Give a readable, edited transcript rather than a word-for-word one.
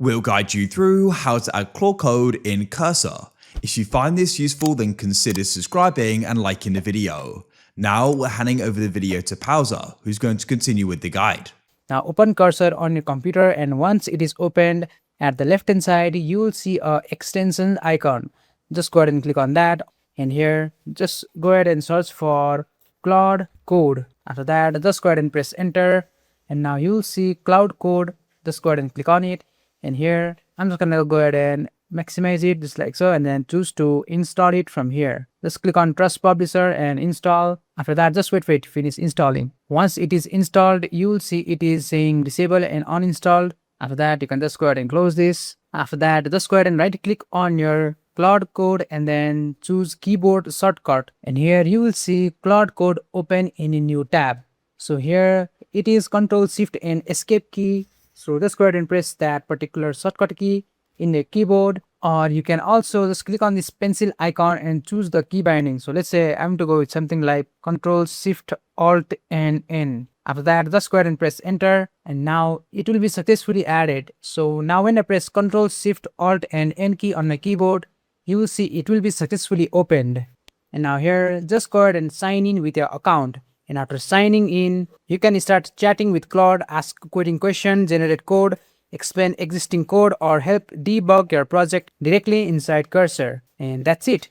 We'll guide you through how to add Claude code in Cursor. If you find this useful, then consider subscribing and liking the video. Now we're handing over the video to Pauser, who's going to continue with the guide. Now open Cursor on your computer, and once it is opened, at the left hand side you will see a extension icon. Just go ahead and click on that, and here just go ahead and search for Claude Code. After that, just go ahead and press enter, and now you'll see Claude Code. Just go ahead and click on it, and here I'm just gonna go ahead and maximize it just like so, and then choose to install it from here. Just click on Trust Publisher and install. After that, just wait for it to finish installing. Once it is installed, you will see it is saying disable and uninstalled. After that, you can just go ahead and close this. After that, just go ahead and right click on your Claude Code and then choose keyboard shortcut, and here you will see Claude Code open in a new tab. So here it is Control Shift and Escape key. So just go ahead and press that particular shortcut key in the keyboard, or you can also just click on this pencil icon and choose the key binding. So let's say I'm to go with something like Control Shift Alt and N. After that, just go ahead and press enter, and now it will be successfully added. So now when I press Control Shift Alt and N key on my keyboard, you will see it will be successfully opened. And now here, just go ahead and sign in with your account. And after signing in, you can start chatting with Claude, ask coding questions, generate code, explain existing code, or help debug your project directly inside Cursor. And that's it.